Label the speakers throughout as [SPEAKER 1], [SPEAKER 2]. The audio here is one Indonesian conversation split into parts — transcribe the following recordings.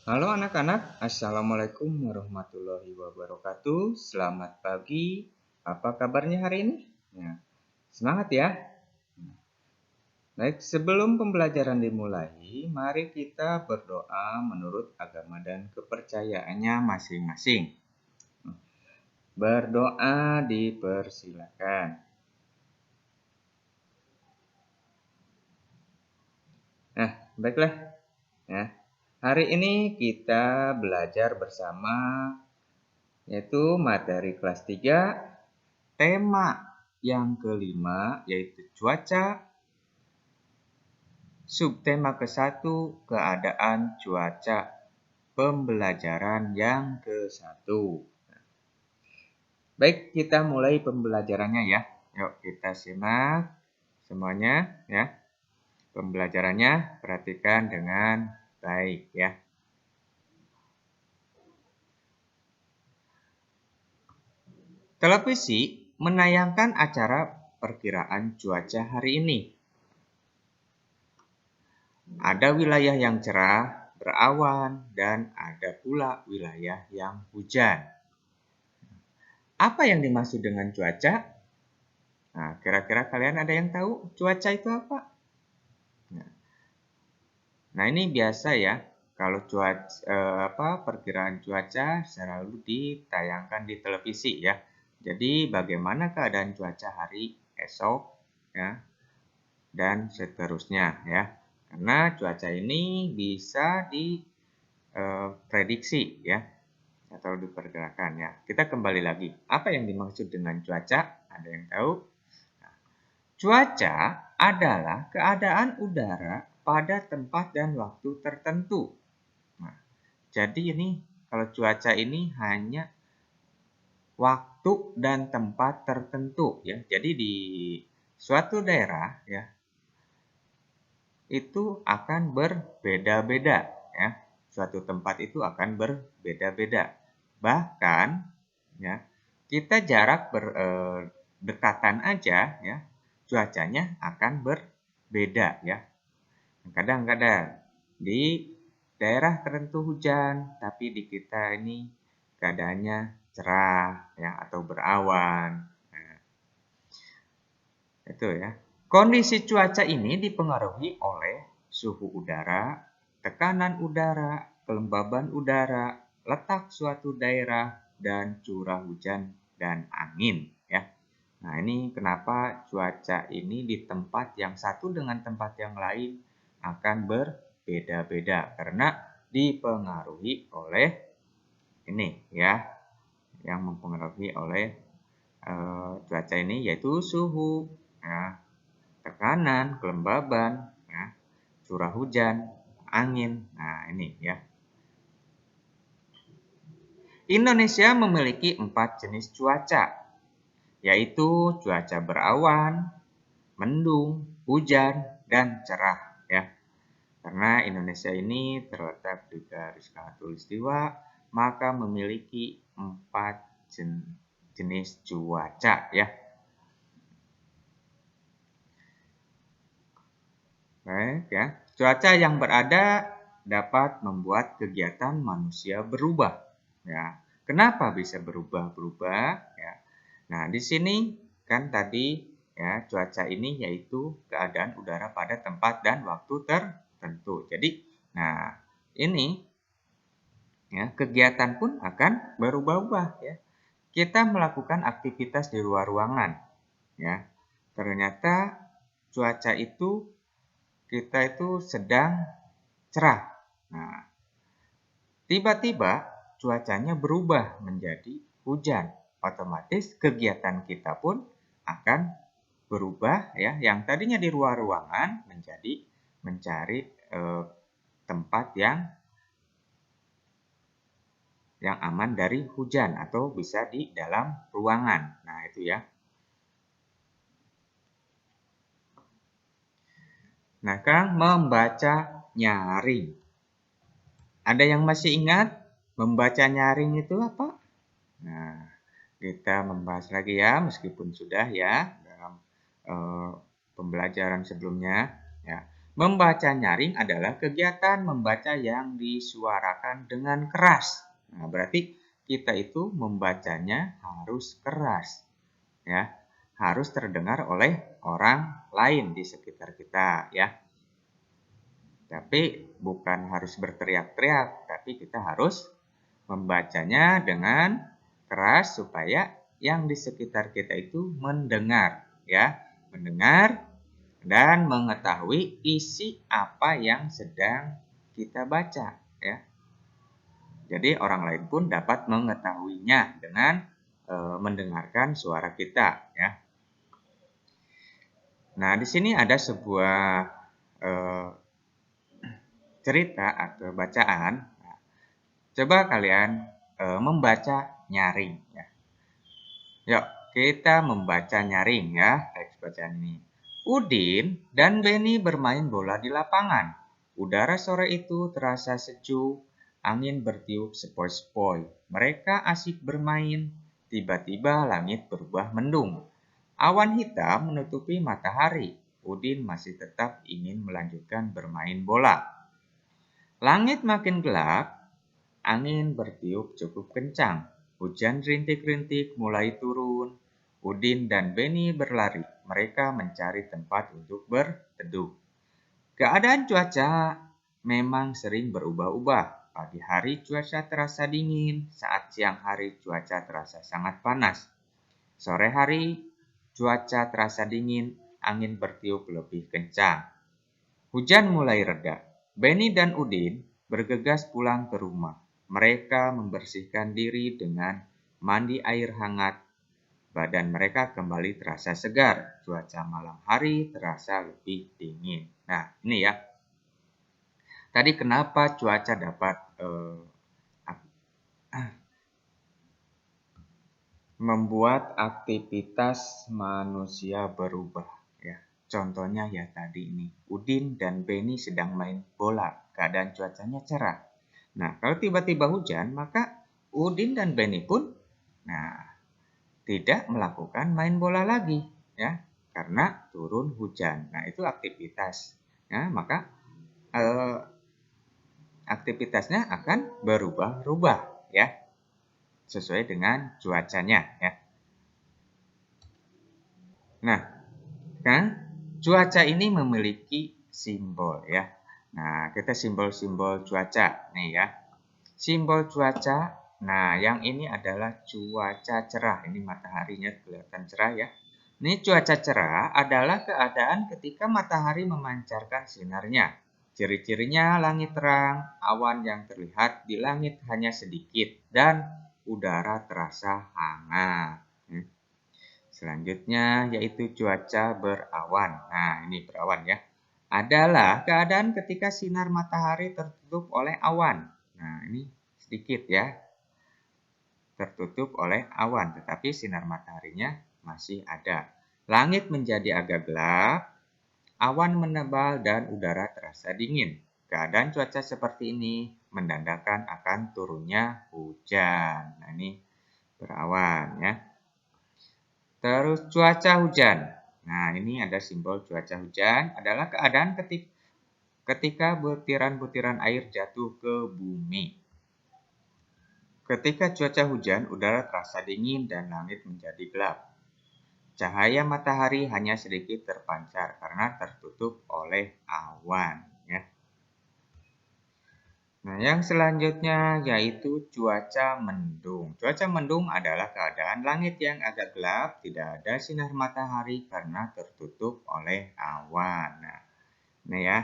[SPEAKER 1] Halo anak-anak, Assalamualaikum warahmatullahi wabarakatuh. Selamat pagi, apa kabarnya hari ini? Ya, semangat ya. Baik, sebelum pembelajaran dimulai, mari kita berdoa menurut agama dan kepercayaannya masing-masing. Berdoa dipersilakan. Nah, baiklah. Ya. Hari ini kita belajar bersama yaitu materi kelas 3. Tema yang kelima yaitu cuaca. Subtema ke-1 keadaan cuaca. Pembelajaran yang ke-1. Baik, kita mulai pembelajarannya ya. Yuk kita simak semuanya ya. Pembelajarannya perhatikan dengan baik ya. Televisi menayangkan acara perkiraan cuaca hari ini. Ada wilayah yang cerah, berawan, dan ada pula wilayah yang hujan. Apa yang dimaksud dengan cuaca? Nah, kira-kira kalian ada yang tahu cuaca itu apa? Nah, ini biasa ya. Kalau perkiraan cuaca selalu ditayangkan di televisi ya. Jadi bagaimana keadaan cuaca hari esok ya dan seterusnya ya. Karena cuaca ini bisa diprediksi ya atau diperkirakan ya. Kita kembali lagi. Apa yang dimaksud dengan cuaca? Ada yang tahu? Cuaca adalah keadaan udara pada tempat dan waktu tertentu. Nah, jadi ini kalau cuaca ini hanya waktu dan tempat tertentu ya. Jadi di suatu daerah ya itu akan berbeda-beda ya. Suatu tempat itu akan berbeda-beda. Bahkan ya kita jarak berdekatan aja ya cuacanya akan berbeda ya. Kadang-kadang di daerah tertentu hujan, tapi di kita ini keadaannya cerah ya atau berawan. Nah, itu ya. Kondisi cuaca ini dipengaruhi oleh suhu udara, tekanan udara, kelembaban udara, letak suatu daerah, dan curah hujan dan angin ya. Nah, ini kenapa cuaca ini di tempat yang satu dengan tempat yang lain akan berbeda-beda karena dipengaruhi oleh ini ya, yang mempengaruhi oleh cuaca ini yaitu suhu ya, tekanan, kelembaban, ya, curah hujan, angin. Nah, ini ya. Indonesia memiliki 4 jenis cuaca, yaitu cuaca berawan, mendung, hujan, dan cerah ya. Karena Indonesia ini terletak di garis khatulistiwa, maka memiliki 4 jenis cuaca ya. Baik ya. Cuaca yang berada dapat membuat kegiatan manusia berubah ya. Kenapa bisa berubah-berubah ya? Nah, di sini kan tadi ya cuaca ini yaitu keadaan udara pada tempat dan waktu tertentu. Jadi, nah ini ya kegiatan pun akan berubah-ubah ya. Kita melakukan aktivitas di luar ruangan ya. Ternyata cuaca itu kita itu sedang cerah. Nah, tiba-tiba cuacanya berubah menjadi hujan. Otomatis kegiatan kita pun akan berubah ya. Yang tadinya di luar ruangan menjadi mencari tempat yang aman dari hujan atau bisa di dalam ruangan. Nah, itu ya. Nah, sekarang membaca nyaring. Ada yang masih ingat membaca nyaring itu apa? Nah, kita membahas lagi ya, meskipun sudah ya dalam pembelajaran sebelumnya. Ya, Membaca nyaring adalah kegiatan membaca yang disuarakan dengan keras. Nah, berarti kita itu membacanya harus keras, ya. Harus terdengar oleh orang lain di sekitar kita, ya. Tapi bukan harus berteriak-teriak, tapi kita harus membacanya dengan keras supaya yang di sekitar kita itu mendengar, ya. Mendengar dan mengetahui isi apa yang sedang kita baca, ya. Jadi orang lain pun dapat mengetahuinya dengan mendengarkan suara kita, ya. Nah, di sini ada sebuah eh, cerita atau bacaan. Nah, coba kalian membaca nyaring, ya. Yuk, kita membaca nyaring, ya, teks bacaan ini. Udin dan Beni bermain bola di lapangan. Udara sore itu terasa sejuk, angin bertiup sepoi-sepoi. Mereka asik bermain. Tiba-tiba langit berubah mendung. Awan hitam menutupi matahari. Udin masih tetap ingin melanjutkan bermain bola. Langit makin gelap, angin bertiup cukup kencang. Hujan rintik-rintik mulai turun. Udin dan Beni berlari. Mereka mencari tempat untuk berteduh. Keadaan cuaca memang sering berubah-ubah. Pagi hari cuaca terasa dingin, saat siang hari cuaca terasa sangat panas. Sore hari cuaca terasa dingin, angin bertiup lebih kencang. Hujan mulai reda. Beni dan Udin bergegas pulang ke rumah. Mereka membersihkan diri dengan mandi air hangat. Badan mereka kembali terasa segar. Cuaca malam hari terasa lebih dingin. Nah, ini ya. Tadi kenapa cuaca dapat membuat aktivitas manusia berubah, ya. Contohnya ya tadi ini, Udin dan Beni sedang main bola, keadaan cuacanya cerah. Nah, kalau tiba-tiba hujan, maka Udin dan Beni pun tidak melakukan main bola lagi, ya, karena turun hujan. Nah, itu aktivitas. Ya, maka aktivitasnya akan berubah-ubah, ya, sesuai dengan cuacanya, ya. Nah, kan cuaca ini memiliki simbol, ya. Nah, kita simbol-simbol cuaca nih, ya. Simbol cuaca, nah yang ini adalah cuaca cerah. Ini mataharinya kelihatan cerah, ya. Ini cuaca cerah adalah keadaan ketika matahari memancarkan sinarnya. Ciri-cirinya langit terang, awan yang terlihat di langit hanya sedikit, dan udara terasa hangat. Selanjutnya yaitu cuaca berawan. Nah, ini berawan, ya. Adalah keadaan ketika sinar matahari tertutup oleh awan. Nah, ini sedikit, ya. Tertutup oleh awan, tetapi sinar mataharinya masih ada. Langit menjadi agak gelap, awan menebal dan udara terasa dingin. Keadaan cuaca seperti ini menandakan akan turunnya hujan. Nah, ini berawan, ya. Terus cuaca hujan. Nah, ini ada simbol cuaca hujan adalah keadaan ketika butiran-butiran air jatuh ke bumi. Ketika cuaca hujan, udara terasa dingin dan langit menjadi gelap. Cahaya matahari hanya sedikit terpancar karena tertutup oleh awan, ya. Nah, yang selanjutnya yaitu cuaca mendung. Cuaca mendung adalah keadaan langit yang agak gelap, tidak ada sinar matahari karena tertutup oleh awan. Nah, ini ya.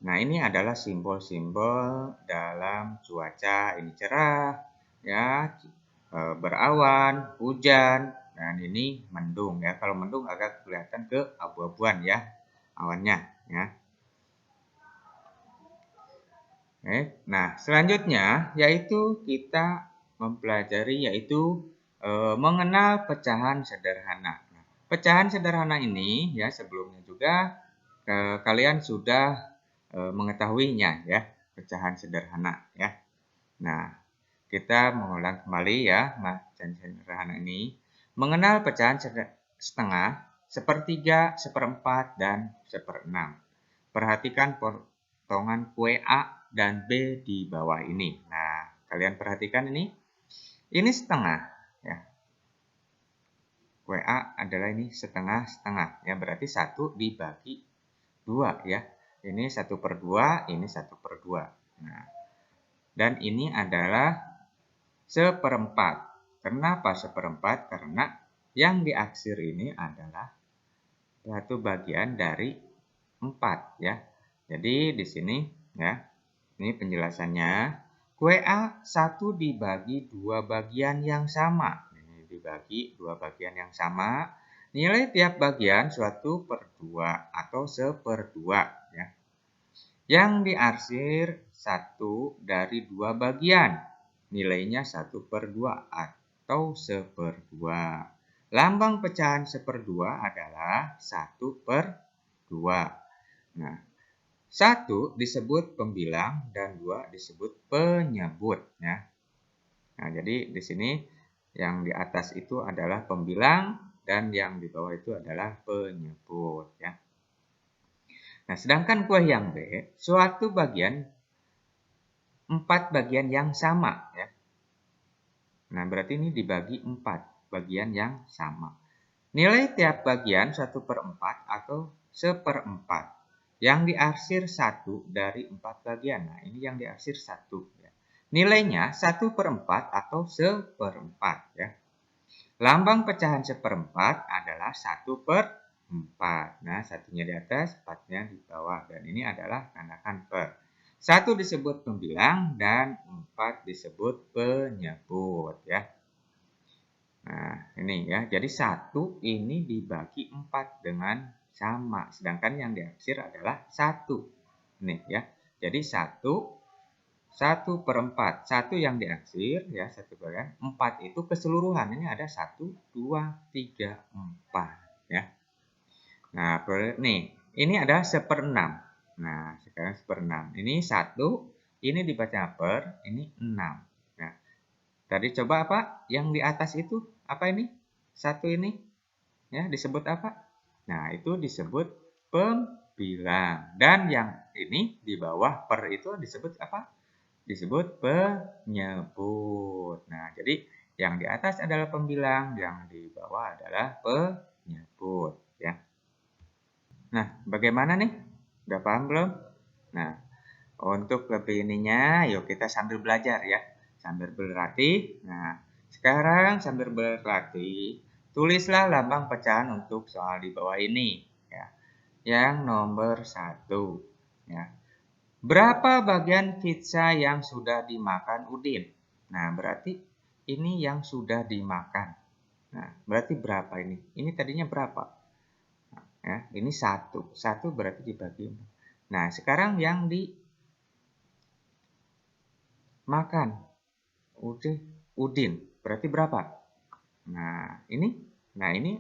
[SPEAKER 1] Nah, ini adalah simbol-simbol dalam cuaca. Ini cerah, ya, berawan, hujan, dan ini mendung, ya. Kalau mendung agak kelihatan ke abu-abuan, ya, awannya, ya. Nah, selanjutnya yaitu kita mempelajari yaitu mengenal pecahan sederhana. Nah, pecahan sederhana ini ya sebelumnya juga kalian sudah mengetahuinya, ya, pecahan sederhana, ya. Nah, kita mengulang kembali, ya, pecahan sederhana ini. Mengenal pecahan setengah, sepertiga, seperempat, dan seperenam. perhatikan potongan kue A dan B di bawah ini. Nah, kalian perhatikan ini setengah ya. Kue A adalah ini setengah-setengah ya, berarti 1 dibagi 2 ya. Ini 1/2, ini 1/2. Nah, dan ini adalah 1/4. Kenapa 1/4? Karena yang diaksir ini adalah satu bagian dari 4 ya. Jadi di sini ya, ini penjelasannya. Kue A 1 dibagi 2 bagian yang sama. Ini dibagi 2 bagian yang sama. Nilai tiap bagian 1/2 atau 1/2 ya. Yang diarsir 1 dari 2 bagian. Nilainya 1/2 atau 1/2. Lambang pecahan 1/2 adalah 1/2. Nah, 1 disebut pembilang dan 2 disebut penyebut ya. Nah, jadi di sini yang di atas itu adalah pembilang dan yang di bawah itu adalah penyebut ya. Nah, sedangkan kue yang B, suatu bagian 4 bagian yang sama ya. Nah, berarti ini dibagi 4 bagian yang sama. Nilai tiap bagian 1/4 atau 1/4. Yang diarsir 1 dari 4 bagian. Nah, ini yang diarsir 1 ya. Nilainya 1/4 atau 1/4 ya. Lambang pecahan 1/4 adalah 1/4. Nah, satunya di atas, 4-nya di bawah. Dan ini adalah tandaan per. 1 disebut pembilang dan 4 disebut penyebut ya. Nah, ini ya. Jadi 1 ini dibagi 4 dengan sama. Sedangkan yang diarsir adalah 1. Nih ya. Jadi 1/4. 1 yang diarsir ya, 1 bagian. 4 itu keseluruhan. Ini ada 1, 2, 3, 4 ya. Nah, nih. Ini ada 1/6. Nah, sekarang 1/6. Ini 1, ini dibaca per, ini 6. Nah, tadi coba apa? Yang di atas itu apa ini? 1 ini ya disebut apa? Nah, itu disebut pembilang. Dan yang ini di bawah per itu disebut apa? Disebut penyebut. Nah, jadi yang di atas adalah pembilang, yang di bawah adalah penyebut ya. Nah, bagaimana nih? Udah paham belum? Nah, untuk lebih ininya, yuk kita sambil belajar ya. Sambil berlatih. Nah, sekarang sambil berlatih, tulislah lambang pecahan untuk soal di bawah ini. Ya. Yang nomor 1. Ya. Berapa bagian pizza yang sudah dimakan Udin? Nah, berarti ini yang sudah dimakan. Nah, berarti berapa ini? Ini tadinya berapa? Ya, ini 1. 1 berarti dibagi. Nah, sekarang yang dimakan Udin berarti berapa? Nah, ini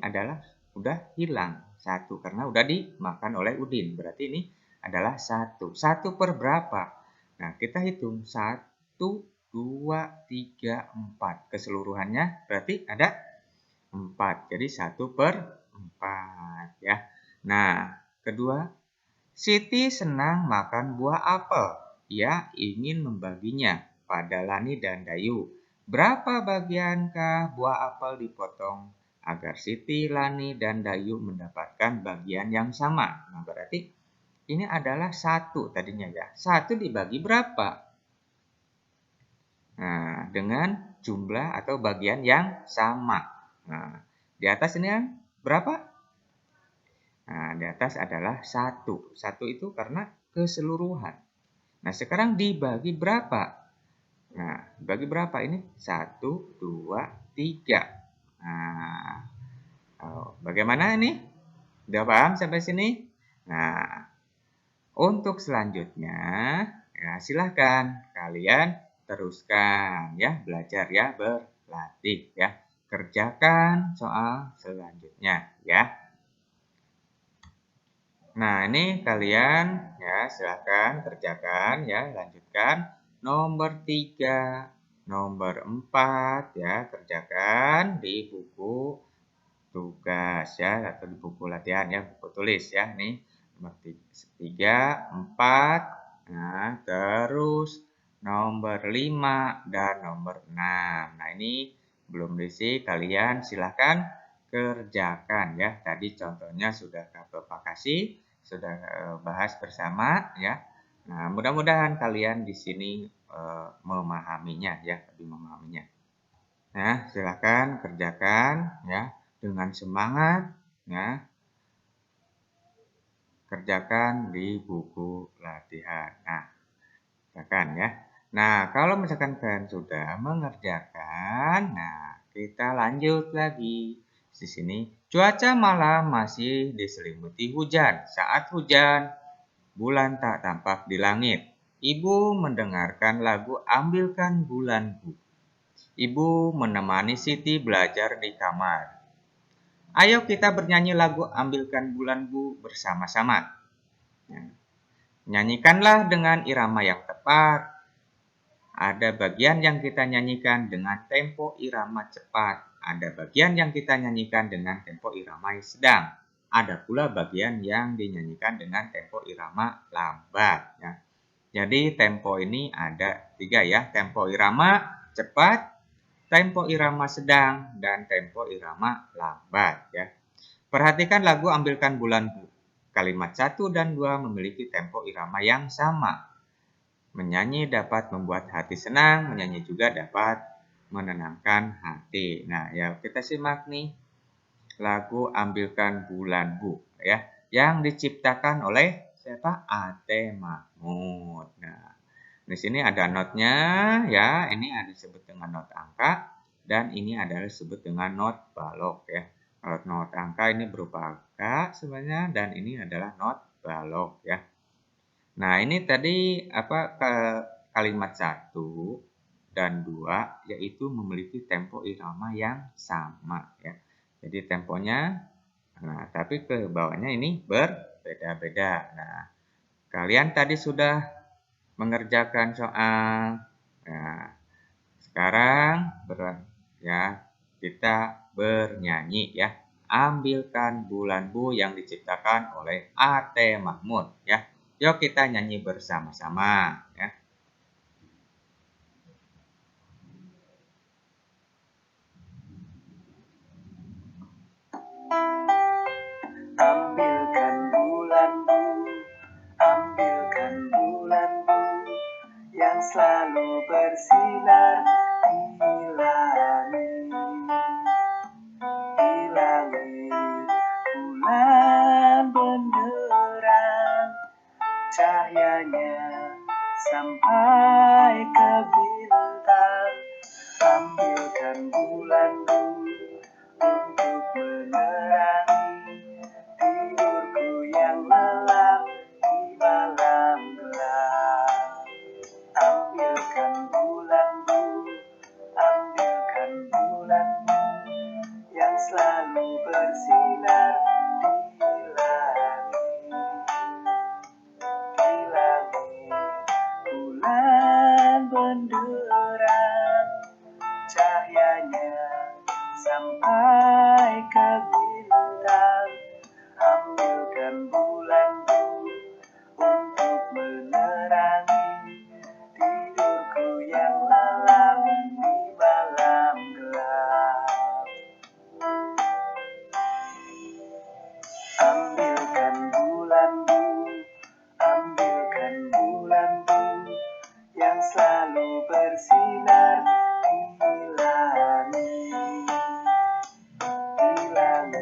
[SPEAKER 1] adalah udah hilang 1 karena udah dimakan oleh Udin. Berarti ini adalah 1. 1 per berapa? Nah, kita hitung 1, 2, 3, 4. Keseluruhannya berarti ada 4. Jadi 1/4 ya. Nah, kedua, Siti senang makan buah apel. Ia ingin membaginya pada Lani dan Dayu. Berapa bagiankah buah apel dipotong agar Siti, Lani, dan Dayu mendapatkan bagian yang sama? Nah, berarti ini adalah 1 tadinya ya. 1 dibagi berapa? Nah, dengan jumlah atau bagian yang sama. Nah, di atas ini berapa? Nah, di atas adalah 1. 1 itu karena keseluruhan. Nah, sekarang dibagi berapa? Nah, dibagi berapa ini? 1, 2, 3. Nah, bagaimana ini? Udah paham sampai sini? Nah, untuk selanjutnya, ya silahkan kalian teruskan ya, belajar ya, berlatih ya. Kerjakan soal selanjutnya ya. Nah, ini kalian ya silahkan kerjakan ya, lanjutkan. Nomor 3, nomor 4 ya, kerjakan di buku tugas ya, atau di buku latihan ya, buku tulis ya. Nih, Nomor 3, 4, nah terus nomor 5 dan nomor 6. Nah ini belum diisi, kalian silahkan kerjakan ya. Tadi contohnya sudah Bapak kasih, sudah bahas bersama ya. Nah mudah-mudahan kalian di sini memahaminya ya, lebih memahaminya. Nah silahkan kerjakan ya dengan semangat ya. Kerjakan di buku latihan. Nah, kerjakan ya. Nah, kalau misalkan kalian sudah mengerjakan, nah kita lanjut lagi. Di sini, cuaca malam masih diselimuti hujan. Saat hujan, bulan tak tampak di langit. Ibu mendengarkan lagu Ambilkan Bulanku. Ibu menemani Siti belajar di kamar. Ayo kita bernyanyi lagu Ambilkan Bulanku bersama-sama. Nyanyikanlah dengan irama yang tepat. Ada bagian yang kita nyanyikan dengan tempo irama cepat. Ada bagian yang kita nyanyikan dengan tempo irama yang sedang. Ada pula bagian yang dinyanyikan dengan tempo irama lambat. Ya. Jadi tempo ini ada 3 ya. Tempo irama cepat, tempo irama sedang, dan tempo irama lambat. Ya. Perhatikan lagu Ambilkan Bulanku. Kalimat 1 dan 2 memiliki tempo irama yang sama. Menyanyi dapat membuat hati senang, menyanyi juga dapat menenangkan hati. Nah, ya kita simak nih lagu Ambilkan Bulanku ya, yang diciptakan oleh siapa? A.T. Mahmud. Nah, di sini ada notnya ya, ini ada disebut dengan not angka dan ini adalah disebut dengan not balok ya. Kalau not angka ini berupa angka sebenarnya dan ini adalah not balok ya. Nah, ini tadi kalimat 1 dan 2 yaitu memiliki tempo irama yang sama ya. Jadi temponya, nah tapi ke bawahnya ini berbeda-beda. Nah, kalian tadi sudah mengerjakan soal. Nah, sekarang kita bernyanyi ya. Ambilkan Bulanku yang diciptakan oleh A.T. Mahmud ya. Yuk kita nyanyi bersama-sama ya.
[SPEAKER 2] Ambilkan bulanku, ambilkan bulanku yang selalu bersinar di langit. Di langit bulan benderang, cahayanya sampai ke bintang. Ambilkan bulanku untuk menerangi tidurku yang lelap di malam gelap. Ambilkan bulanku, ambilkan bulanku yang selalu bersinar di langit. Di langit bulan benderang, cahayanya sampai ke bintang. Ambilkan bulanku untuk menerangi tidurku yang lelap di malam gelap. Ambilkan bulanku, ambilkan bulanku yang selalu bersinar di langit. Di langit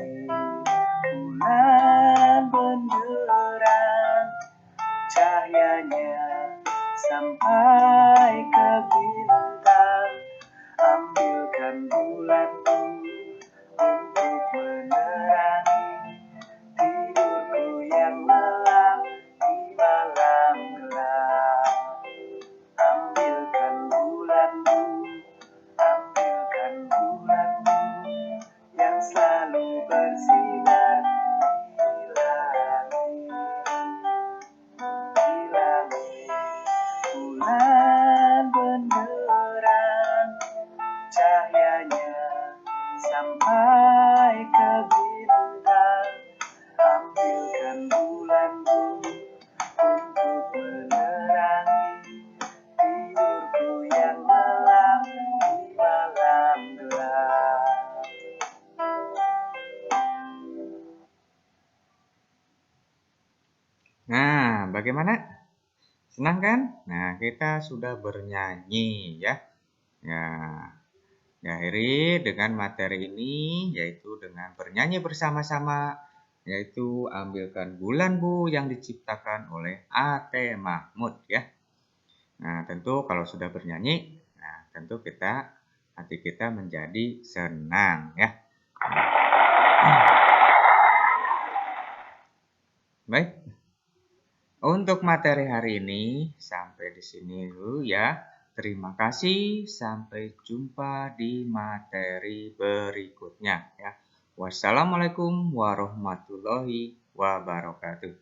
[SPEAKER 1] bagaimana? Senang kan? Nah, kita sudah bernyanyi ya. Ya, diakhiri dengan materi ini, yaitu dengan bernyanyi bersama-sama, yaitu ambilkan bulan Bu yang diciptakan oleh A.T. Mahmud ya. Nah, tentu kalau sudah bernyanyi, nah tentu hati kita menjadi senang ya. Baik, untuk materi hari ini sampai di sini dulu ya. Terima kasih, sampai jumpa di materi berikutnya ya. Wassalamualaikum warahmatullahi wabarakatuh.